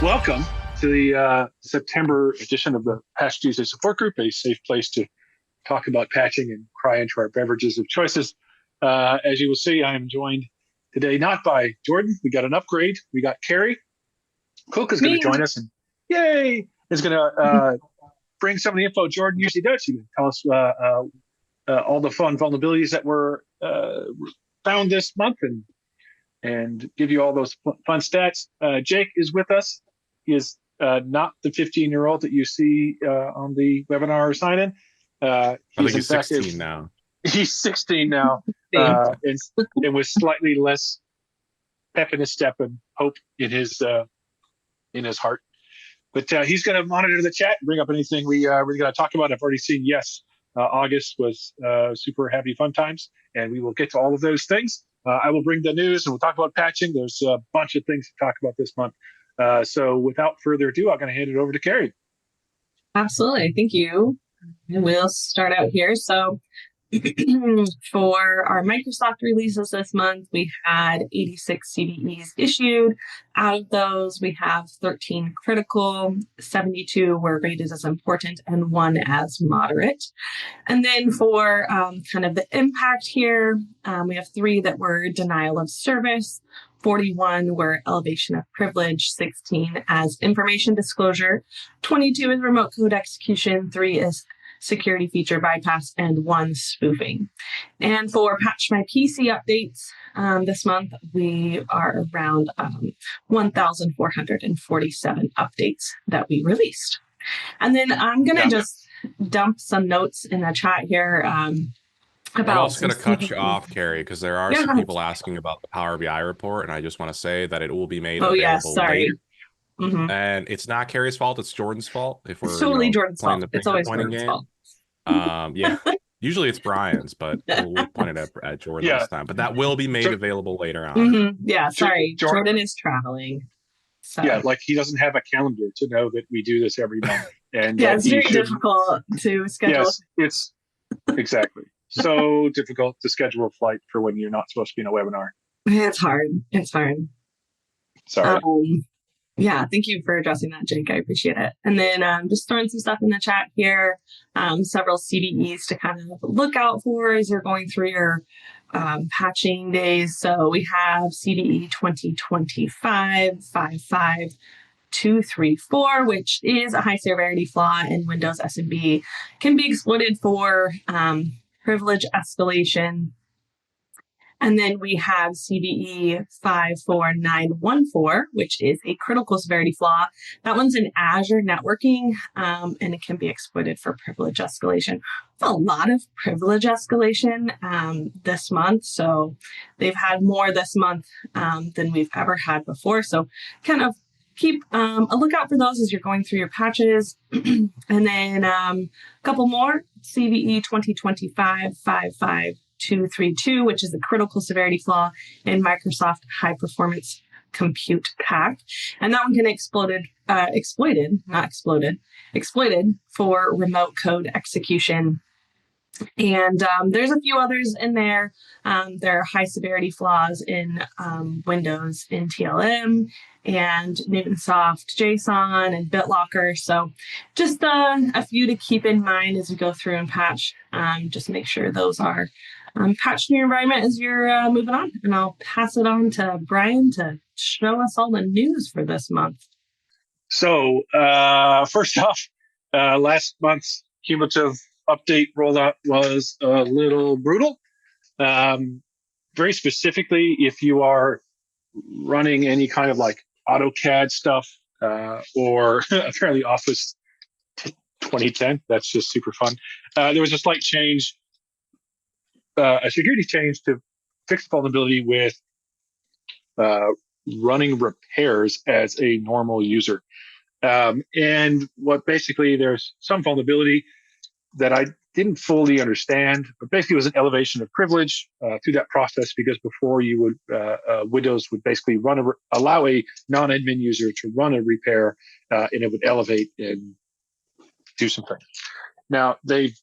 Welcome to the September edition of the Patch Tuesday Support Group, a safe place to talk about patching and cry into our beverages of choices. As you will see, I am joined today not by Jordan. We got an upgrade. We got Carrie. Cook is going to join us, and yay, is going to bring some of the info Jordan usually does. She can tell us all the fun vulnerabilities that were found this month and give you all those fun stats. Jake is with us. He is not the 15-year-old that you see on the webinar sign-in. I think he's 16 now. He's 16 now, and with slightly less pep in his step and hope in his heart. But he's going to monitor the chat and bring up anything we really got to talk about. I've already seen yes. August was super happy fun times, and we will get to all of those things. I will bring the news, and we'll talk about patching. There's a bunch of things to talk about this month. So without further ado, I'm going to hand it over to Carrie. Absolutely. Thank you. And we'll start out here. So for our Microsoft releases this month, we had 86 CVEs issued. Out of those, we have 13 critical, 72 were rated as important, and 1 as moderate. And then for kind of the impact here, we have 3 that were denial of service, 41 were elevation of privilege, 16 as information disclosure, 22 is remote code execution, 3 is security feature bypass, and 1 spoofing. And for Patch My PC updates this month, we are around 1,447 updates that we released. And then I'm going to just dump some notes in the chat here. I'm also going to cut you off, Carrie, because there are some people asking about the Power BI report, and I just want to say that it will be made available later. Mm-hmm. And it's not Carrie's fault; it's Jordan's fault. If we're totally Jordan's fault. It's always Jordan's fault. Yeah, usually it's Brian's, but we'll point it at Jordan this time. But that will be made available later on. Mm-hmm. Yeah, sorry, Jordan is traveling. So. Yeah, like he doesn't have a calendar to know that we do this every month. And yeah, it's very difficult to schedule. Yes, it's exactly so difficult to schedule a flight for when you're not supposed to be in a webinar. It's hard. It's hard. Sorry. Yeah, thank you for addressing that, Jake. I appreciate it. And then just throwing some stuff in the chat here, several CVEs to kind of look out for as you're going through your patching days. So we have CVE 2025-55234, which is a high severity flaw in Windows SMB, can be exploited for privilege escalation. And then we have CVE 54914, which is a critical severity flaw. That one's in Azure Networking, and it can be exploited for privilege escalation. A lot of privilege escalation this month. So they've had more this month than we've ever had before. So kind of keep a lookout for those as you're going through your patches. And then a couple more, CVE 2025-55232, which is a critical severity flaw in Microsoft High Performance Compute Pack. And that one can exploited for remote code execution. And there's a few others in there. There are high severity flaws in Windows NTLM and Newtonsoft JSON and BitLocker. So just a few to keep in mind as you go through and patch. Just make sure those are patched in your environment as you're moving on. And I'll pass it on to Brian to show us all the news for this month. So first off, last month's cumulative update rollout was a little brutal. Very specifically, if you are running any kind of like AutoCAD stuff or apparently Office 2010, that's just super fun. There was a slight change, a security change to fix vulnerability with running repairs as a normal user. And what basically there's some vulnerability that I didn't fully understand, but basically it was an elevation of privilege through that process, because before you would, Windows would basically allow a non-admin user to run a repair, and it would elevate and do some things. Now they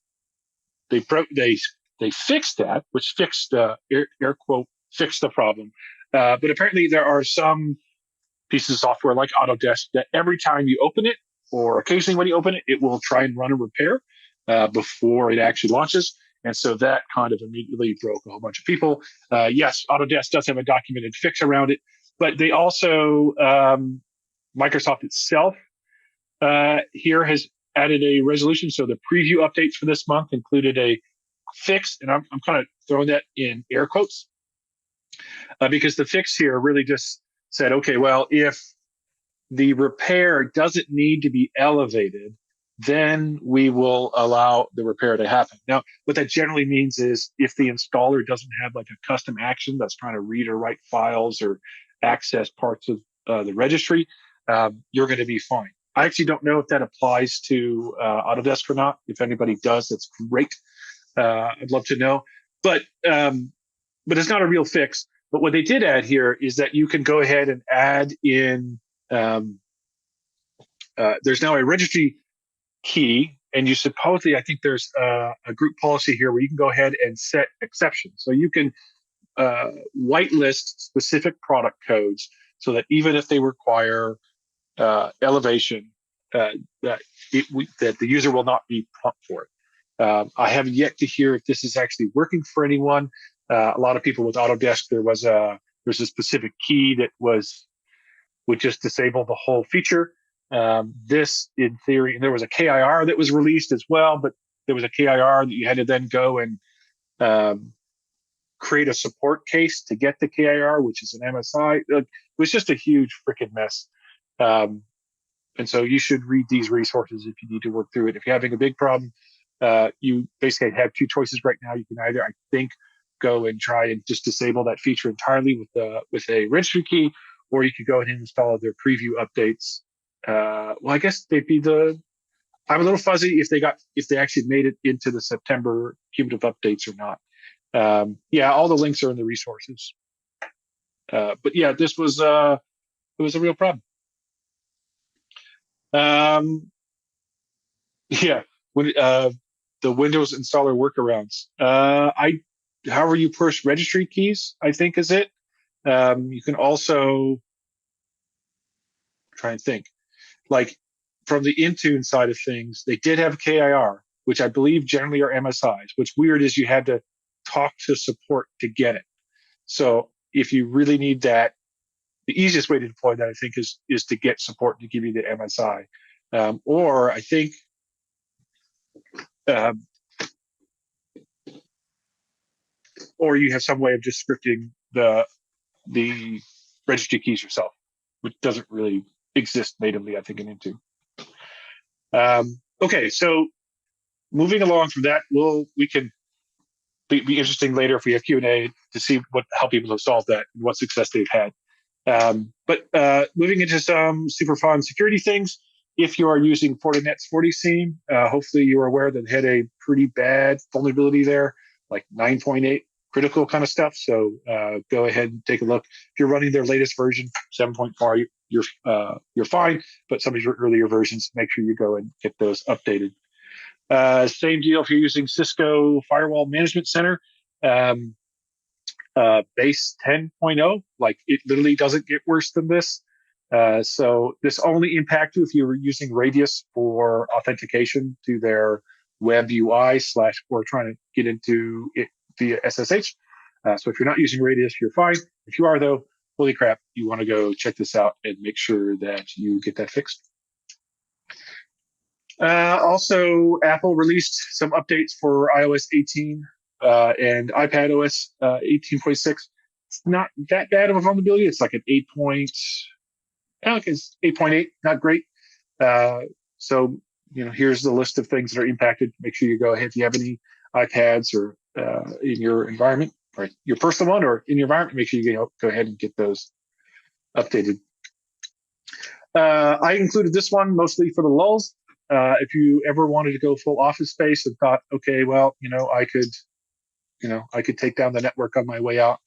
fixed that, which fixed air quote fixed the problem, but apparently there are some pieces of software like Autodesk that every time you open it, or occasionally when you open it, it will try and run a repair before it actually launches. And so that kind of immediately broke a whole bunch of people. Yes, Autodesk does have a documented fix around it, but they also, Microsoft itself here has added a resolution. So the preview updates for this month included a fix, and I'm kind of throwing that in air quotes because the fix here really just said, okay, well, if the repair doesn't need to be elevated, then we will allow the repair to happen. Now, what that generally means is if the installer doesn't have like a custom action that's trying to read or write files or access parts of the registry, you're going to be fine. I actually don't know if that applies to Autodesk or not. If anybody does, that's great. I'd love to know. But it's not a real fix. But what they did add here is that you can go ahead and add in, there's now a registry key, and you supposedly, I think there's a group policy here where you can go ahead and set exceptions. So you can whitelist specific product codes so that even if they require elevation, that the user will not be prompt for it. I have yet to hear if this is actually working for anyone. A lot of people with Autodesk, there's a specific key that would just disable the whole feature. This, in theory, and there was a KIR that was released as well, but there was a KIR that you had to then go and create a support case to get the KIR, which is an MSI. It was just a huge freaking mess. And so you should read these resources if you need to work through it. If you're having a big problem, you basically have two choices right now. You can either, I think, go and try and just disable that feature entirely with a registry key, or you could go ahead and install their preview updates. Well, I guess they'd be I'm a little fuzzy if they actually made it into the September cumulative updates or not. Yeah, all the links are in the resources. But yeah, this was it was a real problem. Yeah, when the Windows installer workarounds. However you push registry keys, I think is it. You can also try and think. Like from the Intune side of things, they did have KIR, which I believe generally are MSIs. What's weird is you had to talk to support to get it. So if you really need that, the easiest way to deploy that, I think, is to get support to give you the MSI. Or I think or you have some way of just scripting the registry keys yourself, which doesn't really exist natively, I think, in Intune. Okay, so moving along from that, we can be interesting later if we have Q&A to see how people have solved that and what success they've had. But moving into some super fun security things, if you are using Fortinet's FortiSeam, hopefully you are aware that it had a pretty bad vulnerability there, like 9.8 critical kind of stuff. So go ahead and take a look. If you're running their latest version, 7.4, you're fine. But some of your earlier versions, make sure you go and get those updated. Same deal if you're using Cisco Firewall Management Center. Base 10.0, like it literally doesn't get worse than this. So this only impacts you if you were using Radius for authentication to their web UI / or trying to get into it via SSH. So if you're not using Radius, you're fine. If you are, though, holy crap, you want to go check this out and make sure that you get that fixed. Also, Apple released some updates for iOS 18 and iPadOS 18.6. It's not that bad of a vulnerability. It's like an 8.8, not great. So, here's the list of things that are impacted. Make sure you go ahead. If you have any iPads or in your environment, or your personal one or in your environment, make sure you go ahead and get those updated. I included this one mostly for the lulz. If you ever wanted to go full office space and thought, okay, well, I could take down the network on my way out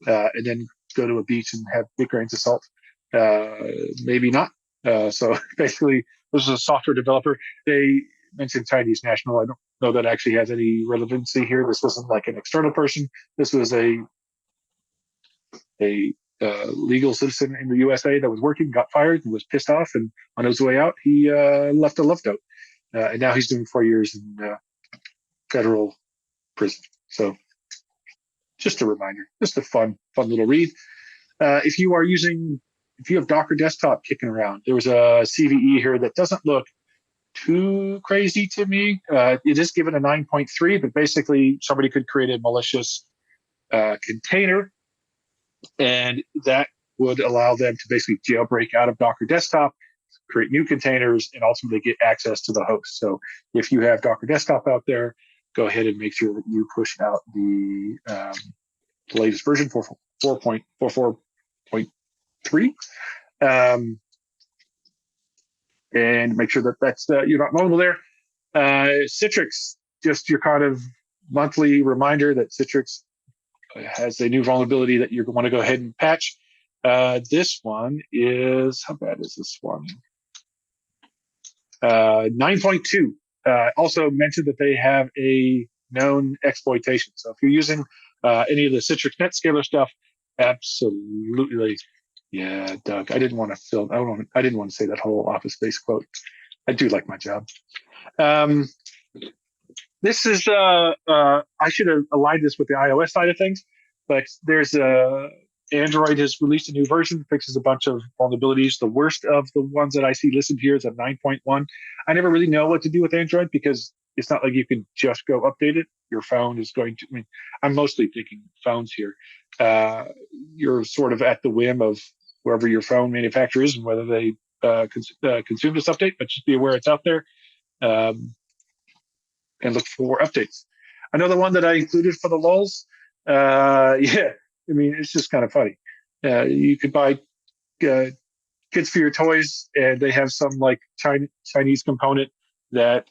and then go to a beach and have big grains of salt. Maybe not. So basically, this is a software developer. They mentioned Chinese national. I don't know that actually has any relevancy here. This wasn't like an external person. This was a legal citizen in the USA that was working, got fired, and was pissed off. And on his way out, he left a love note. And now he's doing 4 years in federal prison. So just a reminder, just a fun little read. If you have Docker Desktop kicking around, there was a CVE here that doesn't look too crazy to me. It is given a 9.3, but basically somebody could create a malicious container, and that would allow them to basically jailbreak out of Docker Desktop, create new containers, and ultimately get access to the host. So if you have Docker Desktop out there, go ahead and make sure that you push out the latest version, 4.44.3, and make sure that you're not vulnerable there. Citrix, just your kind of monthly reminder that Citrix has a new vulnerability that you're going to go ahead and patch. This one is, how bad is this one? 9.2. Also mentioned that they have a known exploitation. So if you're using any of the Citrix NetScaler stuff, absolutely. Yeah, Doug, I didn't want to say that whole Office Space quote. I do like my job. This is, I should have aligned this with the iOS side of things, but there's Android has released a new version, fixes a bunch of vulnerabilities. The worst of the ones that I see listed here is at 9.1. I never really know what to do with Android because it's not like you can just go update it. Your phone is going to, I'm mostly thinking phones here. You're sort of at the whim of wherever your phone manufacturer is and whether they consume this update, but just be aware it's out there and look for updates. Another one that I included for the lulz, it's just kind of funny. You could buy Kids for Your Toys, and they have some like Chinese component that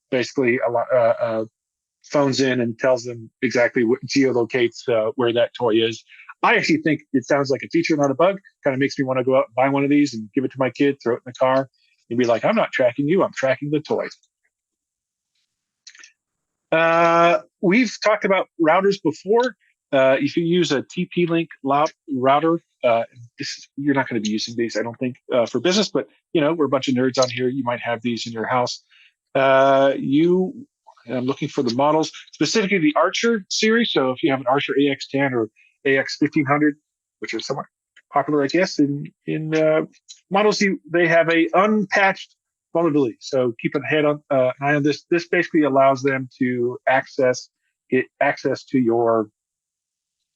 basically phones in and tells them exactly what geolocates where that toy is. I actually think it sounds like a feature, not a bug. Kind of makes me want to go out and buy one of these and give it to my kid, throw it in the car, and be like, I'm not tracking you, I'm tracking the toy. We've talked about routers before. If you use a TP-Link router, you're not going to be using these, I don't think, for business, but we're a bunch of nerds on here. You might have these in your house. I'm looking for the models, specifically the Archer series. So if you have an Archer AX10 or AX1500, which are somewhat popular, I guess, in models, they have a unpatched vulnerability. So keep an eye on this. This basically allows them to get access to your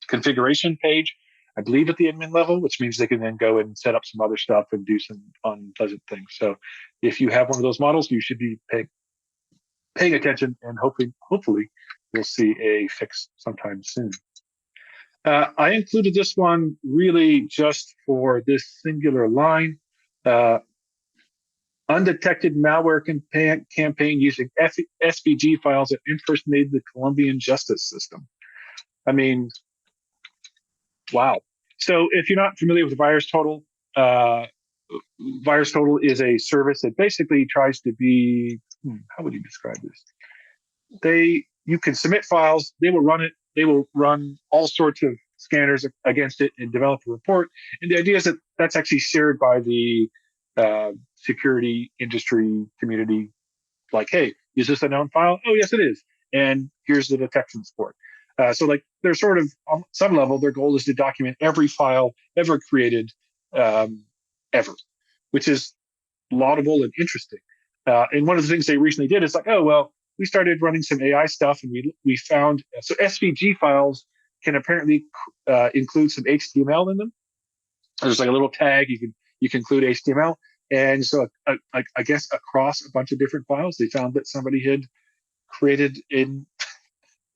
configuration page, I believe at the admin level, which means they can then go and set up some other stuff and do some unpleasant things. So if you have one of those models, you should be paying attention, and hopefully you'll see a fix sometime soon. I included this one really just for this singular line. Undetected malware campaign using SVG files that impersonated the Colombian justice system. I mean, wow. So if you're not familiar with VirusTotal, VirusTotal is a service that basically tries to be, how would you describe this? You can submit files, they will run it, they will run all sorts of scanners against it and develop a report. And the idea is that that's actually shared by the security industry community. Like, hey, is this a known file? Oh, yes, it is. And here's the detection support. So like they're sort of on some level, their goal is to document every file ever created, ever, which is laudable and interesting. And one of the things they recently did is like, oh, well, we started running some AI stuff and we found, so SVG files can apparently include some HTML in them. There's like a little tag, you can include HTML. And so I guess across a bunch of different files, they found that somebody had created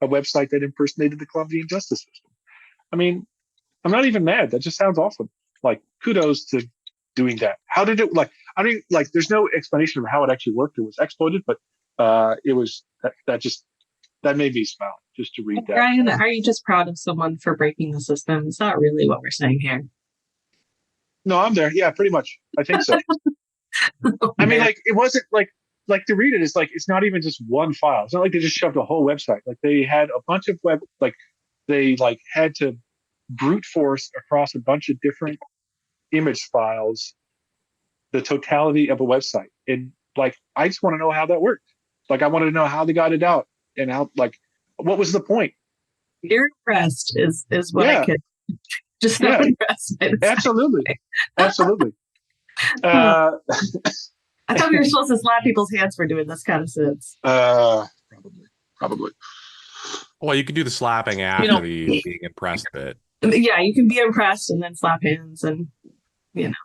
a website that impersonated the Colombian justice system. I mean, I'm not even mad. That just sounds awesome. Like, kudos to doing that. How did it, there's no explanation of how it actually worked or was exploited, but it was, that made me smile just to read that. Brian, are you just proud of someone for breaking the system? Is that really what we're saying here? No, I'm there. Yeah, pretty much. I think so. I mean, it wasn't like to read it, it's not even just one file. It's not like they just shoved a whole website. Like they had a bunch of they had to brute force across a bunch of different image files the totality of a website. And like, I just want to know how that worked. Like, I wanted to know how they got it out and how, like, what was the point? You're impressed is what I could just not impressed. Absolutely. Absolutely. I thought we were supposed to slap people's hands for doing this kind of sense. Probably. Well, you can do the slapping after the being impressed bit. Yeah, you can be impressed and then slap hands and,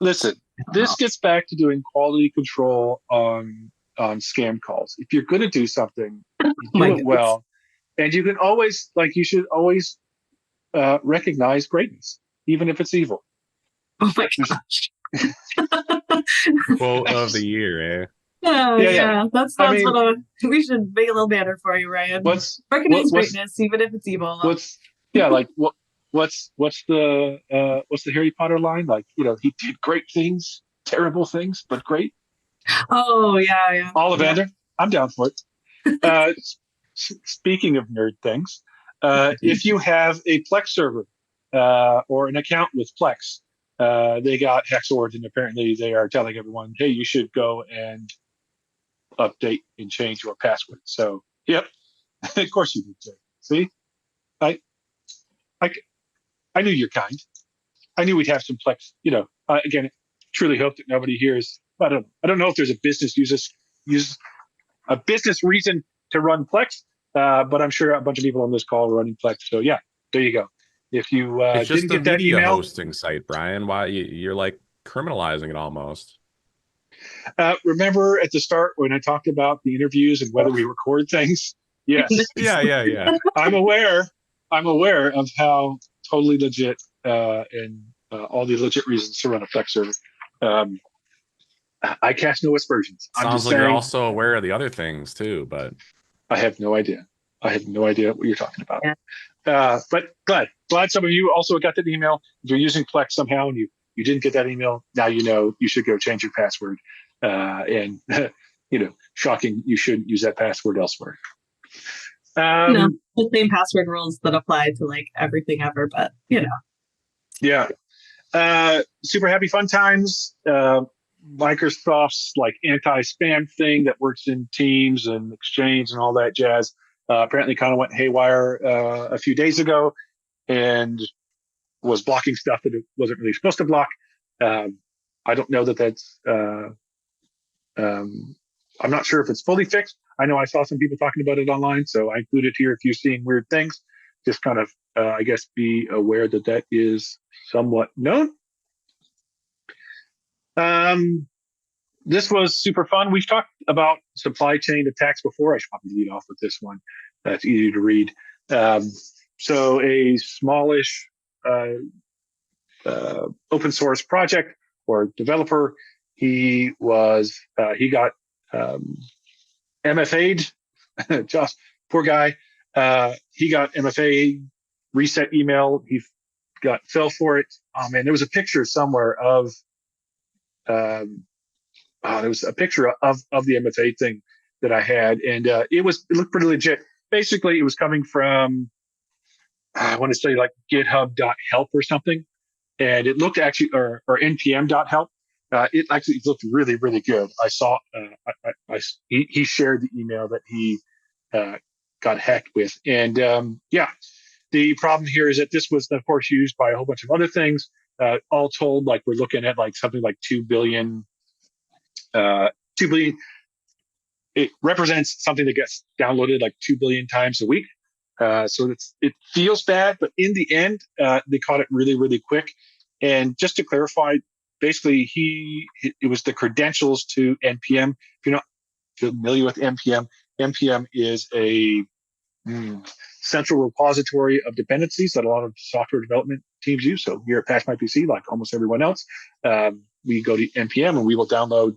Listen, this gets back to doing quality control on scam calls. If you're going to do something, you do it well. And you can always, you should always recognize greatness, even if it's evil. Oh my gosh. Quote of the year, eh? Yeah. That's what we should make a little banner for you, Ryan. Recognize greatness, even if it's evil. What's the Harry Potter line? Like, he did great things, terrible things, but great. Oh yeah. Ollivander, I'm down for it. Speaking of nerd things, if you have a Plex server or an account with Plex, they got Hexord, and apparently they are telling everyone, hey, you should go and update and change your password. So, yep, of course you did. See, I knew you're kind. I knew we'd have some Plex. Again, truly hope that nobody hears. I don't know if there's a business uses a business reason to run Plex, but I'm sure a bunch of people on this call are running Plex. So yeah, there you go. If you it's just didn't get that media email, hosting site, Brian, why you're like criminalizing it almost. Remember at the start when I talked about the interviews and whether we record things? Yes. Yeah. I'm aware of how totally legit and all the legit reasons to run a Plex server. I cast no aspersions. Sounds like you're also aware of the other things too, but I have no idea. What you're talking about. Yeah. But glad some of you also got that email. If you're using Plex somehow and you didn't get that email, now you know you should go change your password. And shocking, you shouldn't use that password elsewhere. No, the same password rules that apply to everything ever, but Yeah. Super happy fun times. Microsoft's anti-spam thing that works in Teams and Exchange and all that jazz apparently kind of went haywire a few days ago and was blocking stuff that it wasn't really supposed to block. I don't know that that's I'm not sure if it's fully fixed. I know I saw some people talking about it online, so I included here if you're seeing weird things. Just kind of, I guess, be aware that is somewhat known. This was super fun. We've talked about supply chain attacks before. I should probably lead off with this one. That's easy to read. So a smallish open source project or developer, he got MFA'd. Just poor guy. He got MFA reset email. He fell for it. Oh man, there was a picture somewhere of there was a picture of the MFA thing that I had, and it looked pretty legit. Basically, it was coming from I want to say GitHub.help or something, and it looked actually or npm.help. It actually looked really, really good. I saw he shared the email that he got hacked with, and the problem here is that this was, of course, used by a whole bunch of other things. All told, we're looking at something like 2 billion. 2 billion. It represents something that gets downloaded 2 billion times a week. So it feels bad, but in the end, they caught it really, really quick. And just to clarify, basically, it was the credentials to NPM. If you're not familiar with NPM, NPM is a central repository of dependencies that a lot of software development teams use. So here at Patch My PC, like almost everyone else, we go to NPM and we will download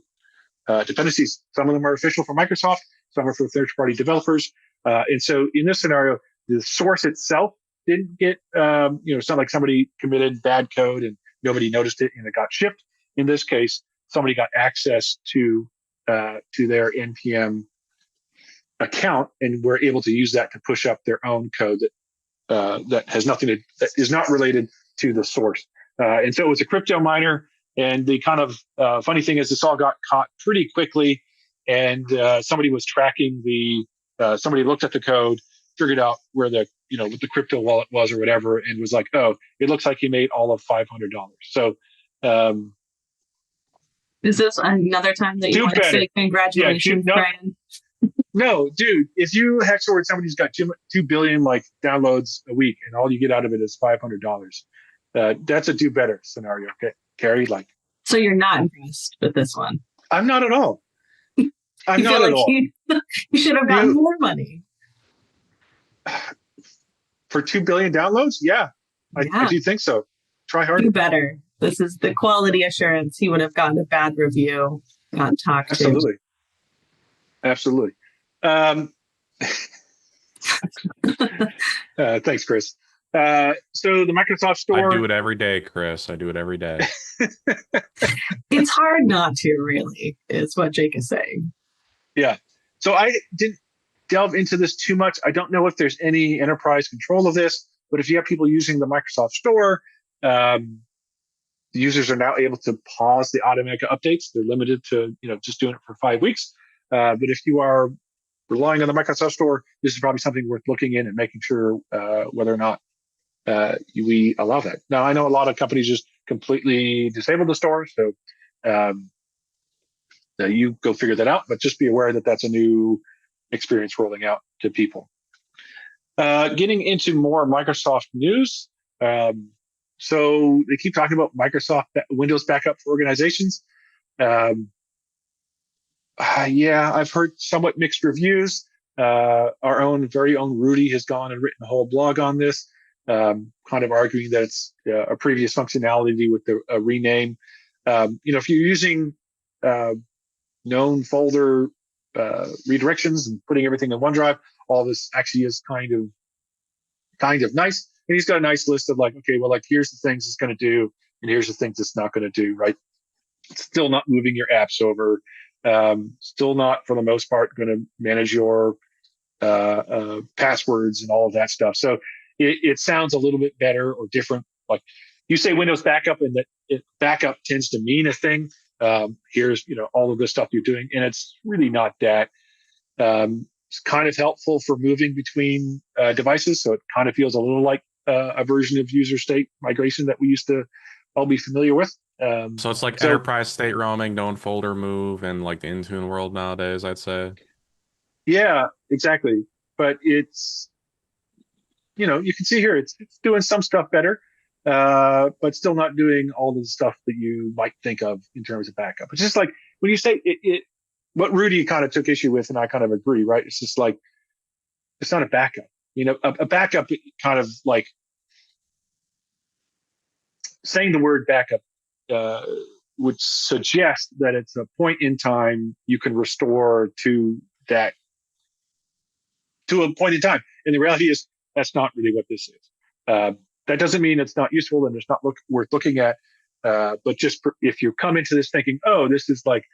dependencies. Some of them are official for Microsoft, some are for third-party developers. And so in this scenario, the source itself didn't get, it's not like somebody committed bad code and nobody noticed it and it got shipped. In this case, somebody got access to their NPM account and were able to use that to push up their own code that that has nothing to, that is not related to the source. And so it was a crypto miner. And the kind of funny thing is this all got caught pretty quickly. And somebody was tracking somebody looked at the code, figured out where what the crypto wallet was or whatever, and was like, oh, it looks like he made all of $500. So, is this another time that you want to say congratulations, Brian? No, dude, if you hex over somebody who's got 2 billion downloads a week and all you get out of it is $500, that's a do better scenario. Okay, Carrie, so you're not impressed with this one? I'm not at all. I'm not at all. You should have gotten more money. For 2 billion downloads? Yeah, I do think so. Try harder. Do better. This is the quality assurance. He would have gotten a bad review, not talked to. Absolutely. Thanks, Chris. So the Microsoft Store. I do it every day, Chris. I do it every day. It's hard not to, really, is what Jake is saying. Yeah. So I didn't delve into this too much. I don't know if there's any enterprise control of this, but if you have people using the Microsoft Store, the users are now able to pause the automatic updates. They're limited to just doing it for 5 weeks. But if you are relying on the Microsoft Store, this is probably something worth looking in and making sure whether or not we allow that. Now, I know a lot of companies just completely disable the store, so you go figure that out. But just be aware that that's a new experience rolling out to people. Getting into more Microsoft news. So they keep talking about Microsoft Windows backup for organizations. Yeah, I've heard somewhat mixed reviews. Our very own Rudy has gone and written a whole blog on this, kind of arguing that it's a previous functionality with the rename. If you're using known folder redirections and putting everything in OneDrive, all this actually is kind of nice. And he's got a nice list of here's the things it's going to do, and here's the things it's not going to do, right? It's still not moving your apps over. Still not, for the most part, going to manage your passwords and all of that stuff. So it sounds a little bit better or different. Like you say Windows backup, and that backup tends to mean a thing. Here's all of the stuff you're doing, and it's really not that. It's kind of helpful for moving between devices, so it kind of feels a little like a version of user state migration that we used to all be familiar with. So it's like enterprise state roaming, known folder move, and like the Intune world nowadays, I'd say. Yeah, exactly. But it's, you can see here, it's doing some stuff better, but still not doing all the stuff that you might think of in terms of backup. It's just like when you say what Rudy kind of took issue with, and I kind of agree, right? It's just like, it's not a backup. A backup kind of like saying the word backup would suggest that it's a point in time you can restore to a point in time. And the reality is that's not really what this is. That doesn't mean it's not useful and it's not worth looking at. But just if you come into this thinking, oh, this is like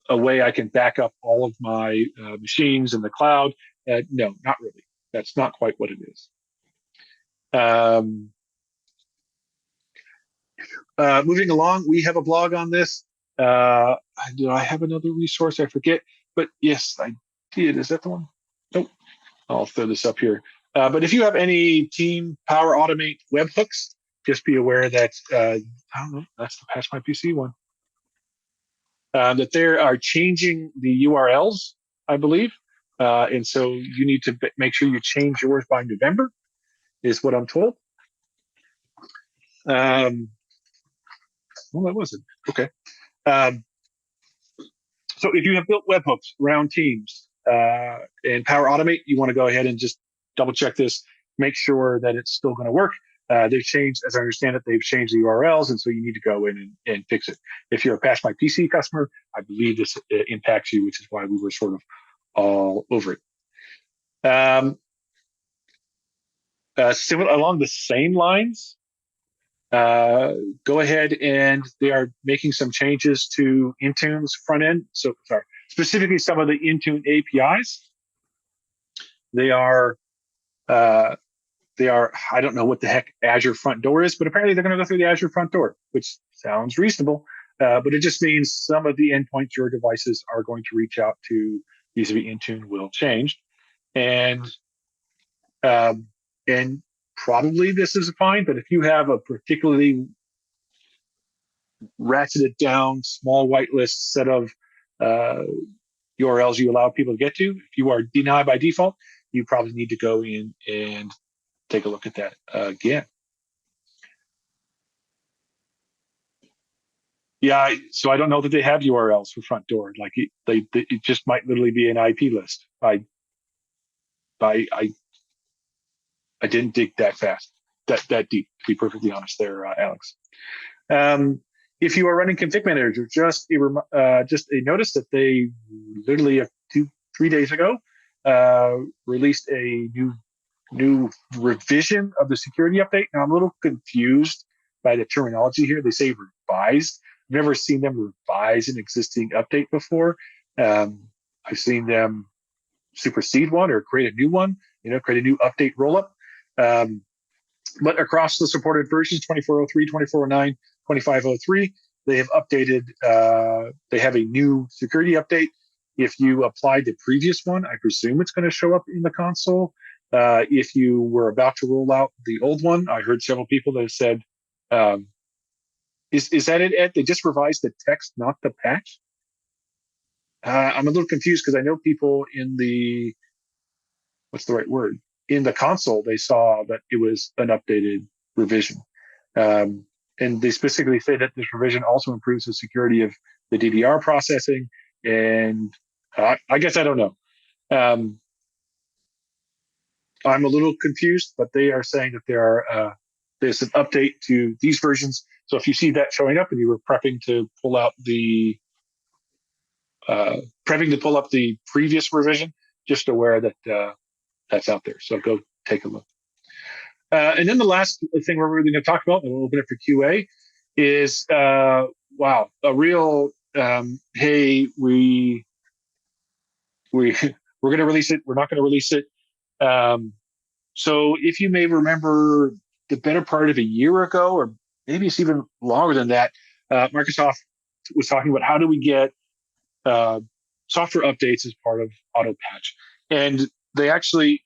a way I can back up all of my machines in the cloud. No, not really. That's not quite what it is. Moving along, we have a blog on this. Do I have another resource? I forget. But yes, I did. Is that the one? Nope. I'll throw this up here. But if you have any Team Power Automate webhooks, just be aware that, I don't know, that's the Patch My PC one. That they are changing the URLs, I believe. And so you need to make sure you change yours by November, is what I'm told. Well, that wasn't. Okay. So if you have built webhooks around Teams and Power Automate, you want to go ahead and just double check this, make sure that it's still going to work. They've changed, as I understand it, they've changed the URLs, and so you need to go in and fix it. If you're a Patch My PC customer, I believe this impacts you, which is why we were sort of all over it. Similar along the same lines, go ahead and they are making some changes to Intune's front end. So, sorry, specifically some of the Intune APIs. They I don't know what the heck Azure front door is, but apparently they're going to go through the Azure front door, which sounds reasonable. But it just means some of the endpoints your devices are going to reach out to vis-a-vis Intune will change. And probably this is fine, but if you have a particularly ratcheted down small whitelist set of URLs you allow people to get to, if you are denied by default, you probably need to go in and take a look at that again. Yeah, so I don't know that they have URLs for front door. Like it just might literally be an IP list. I didn't dig that fast, that deep, to be perfectly honest there, Alex. If you are running ConfigMgr, just a notice that they literally 2-3 days ago released a new revision of the security update. Now I'm a little confused by the terminology here. They say revised. I've never seen them revise an existing update before. I've seen them supersede one or create a new one, create a new update rollup. But across the supported versions, 2403, 2409, 2503, they have updated, they have a new security update. If you applied the previous one, I presume it's going to show up in the console. If you were about to roll out the old one, I heard several people that have said, is that it, Ed? They just revised the text, not the patch? I'm a little confused because I know people in the, what's the right word? In the console, they saw that it was an updated revision. And they specifically say that this revision also improves the security of the DDR processing. And I guess I don't know. I'm a little confused, but they are saying that there's an update to these versions. So if you see that showing up and you were prepping to pull out the previous revision, just aware that that's out there. So go take a look. And then the last thing we're really going to talk about, and we'll open it for QA, is a real hey, we're going to release it. We're not going to release it. So if you may remember, the better part of a year ago, or maybe it's even longer than that, Microsoft was talking about how do we get software updates as part of AutoPatch. And they actually,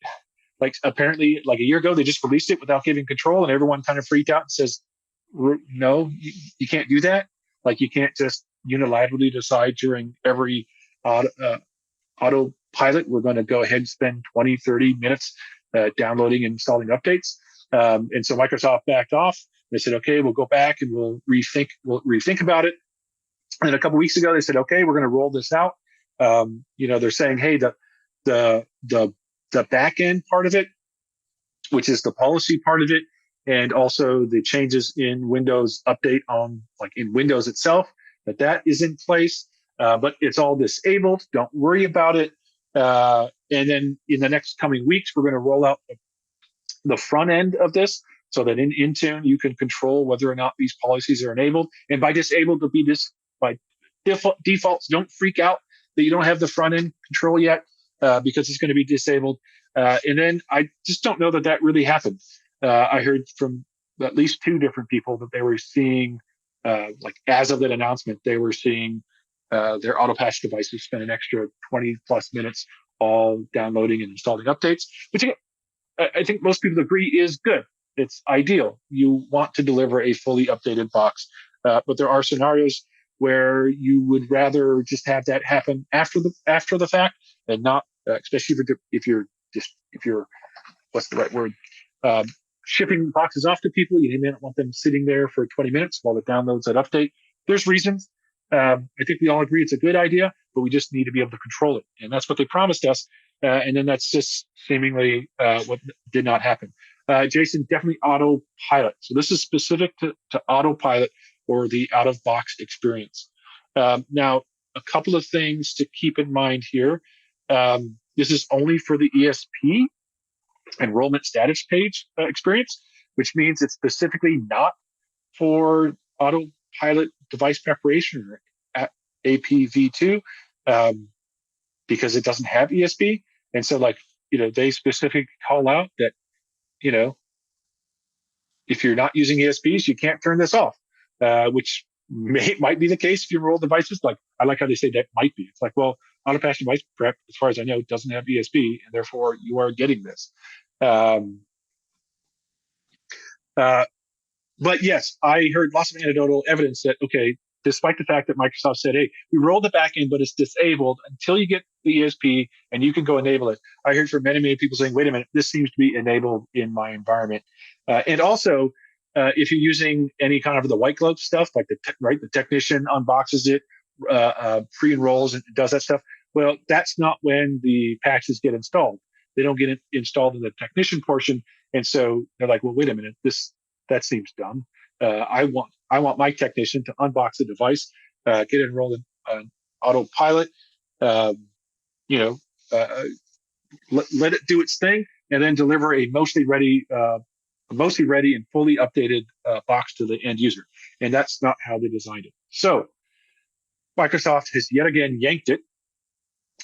apparently a year ago, they just released it without giving control, and everyone kind of freaked out and says, no, you can't do that. You can't just unilaterally decide during every Autopilot, we're going to go ahead and spend 20, 30 minutes downloading and installing updates. And so Microsoft backed off. They said, okay, we'll go back and we'll rethink about it. And a couple weeks ago, they said, okay, we're going to roll this out. They're saying, hey, the back end part of it, which is the policy part of it, and also the changes in Windows update on in Windows itself, that is in place, but it's all disabled. Don't worry about it. And then in the next coming weeks, we're going to roll out the front end of this so that in Intune, you can control whether or not these policies are enabled. And by disabled, to be this by defaults, don't freak out that you don't have the front end control yet, because it's going to be disabled. And then I just don't know that really happened. I heard from at least 2 different people that they were seeing, as of that announcement, they were seeing their AutoPatch devices spend an extra 20 plus minutes all downloading and installing updates, which I think most people agree is good. It's ideal. You want to deliver a fully updated box, but there are scenarios where you would rather just have that happen after the fact, and not, especially if you're what's the right word? Shipping boxes off to people. You may not want them sitting there for 20 minutes while it downloads that update. There's reasons. I think we all agree it's a good idea, but we just need to be able to control it. And that's what they promised us. And then that's just seemingly what did not happen. Jason, definitely Autopilot. So this is specific to Autopilot, or the out-of-box experience. Now, a couple of things to keep in mind here. This is only for the ESP enrollment status page experience, which means it's specifically not for Autopilot device preparation or APv2, because it doesn't have ESP. And so they specifically call out that, if you're not using ESPs, you can't turn this off, which might be the case if you enroll devices. Like, I like how they say that might be. It's like, well, auto-patch device prep, as far as I know, doesn't have ESP, and therefore you are getting this. But yes, I heard lots of anecdotal evidence that, okay, despite the fact that Microsoft said, hey, we rolled the back end, but it's disabled until you get the ESP and you can go enable it. I heard from many, many people saying, wait a minute, this seems to be enabled in my environment. And also, if you're using any kind of the white glove stuff, like the technician unboxes it, pre-enrolls and does that stuff. Well, that's not when the patches get installed. They don't get installed in the technician portion. And so they're like, well, wait a minute, that seems dumb. I want my technician to unbox the device, get enrolled in Autopilot, let it do its thing, and then deliver a mostly ready and fully updated box to the end user. And that's not how they designed it. So Microsoft has yet again yanked it.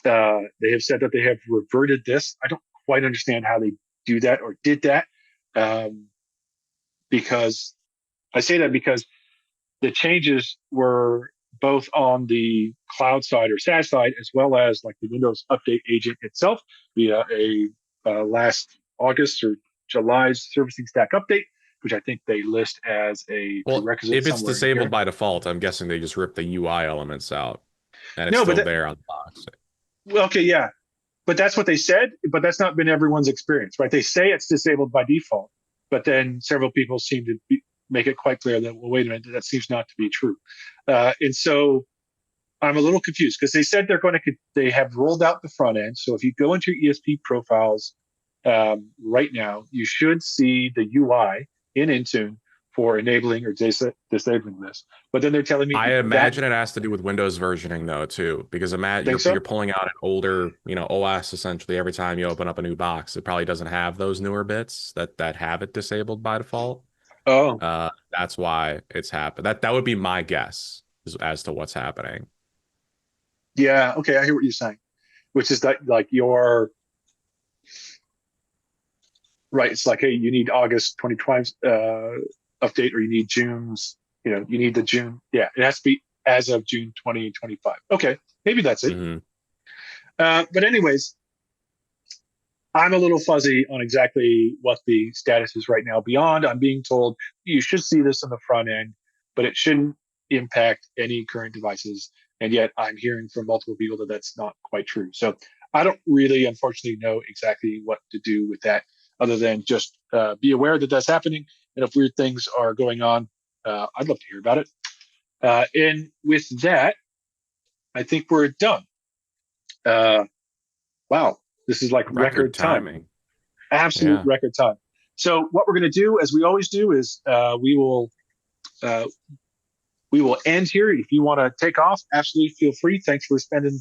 They have said that they have reverted this. I don't quite understand how they do that or did that. Because I say that because the changes were both on the cloud side or SaaS side, as well as like the Windows Update agent itself via a last August or July's servicing stack update, which I think they list as a prerequisite. If it's disabled by default, I'm guessing they just rip the UI elements out, and it's still there on the box. Well, okay, yeah, but that's what they said. But that's not been everyone's experience, right? They say it's disabled by default, but then several people seem to make it quite clear that, well, wait a minute, that seems not to be true. And so I'm a little confused because they said they have rolled out the front end. So if you go into your ESP profiles right now, you should see the UI in Intune for enabling or disabling this. But then they're telling me I imagine it has to do with Windows versioning though too, because you're pulling out an older, OS essentially every time you open up a new box. It probably doesn't have those newer bits that have it disabled by default. Oh, that's why it's happened. That would be my guess as to what's happening. Yeah. Okay, I hear what you're saying, which is that like right. It's like, hey, you need August 2020 update, or you need June's. You need the June. Yeah, it has to be as of June 2025. Okay, maybe that's it. Mm-hmm. But anyways, I'm a little fuzzy on exactly what the status is right now. Beyond, I'm being told you should see this on the front end, but it shouldn't impact any current devices. And yet I'm hearing from multiple people that that's not quite true. So I don't really, unfortunately, know exactly what to do with that, other than just be aware that that's happening. And if weird things are going on, I'd love to hear about it. And with that, I think we're done. Wow. This is like record timing. Absolute record time. So what we're going to do, as we always do, is we will end here. If you want to take off, absolutely feel free. Thanks for spending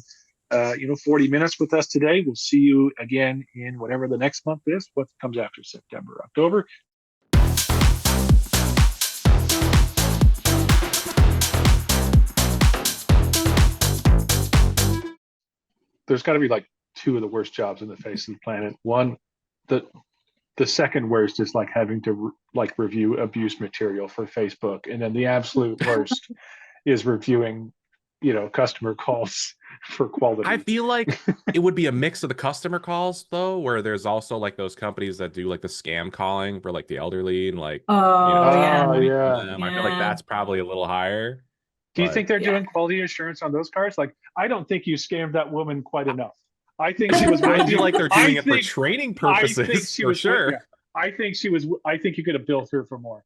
40 minutes with us today. We'll see you again in whatever the next month is. What comes after September, October? There's got to be like two of the worst jobs on the face of the planet. One, the second worst is like having to review abuse material for Facebook, and then the absolute worst is reviewing customer calls for quality. I feel like it would be a mix of the customer calls though, where there's also like those companies that do like the scam calling for like the elderly and like yeah. I feel like that's probably a little higher. Do you think they're doing quality assurance on those cars? Like, I don't think you scammed that woman quite enough. I think she was. I feel like they're doing it for training purposes for sure. I think she was. I think you could have billed her for more.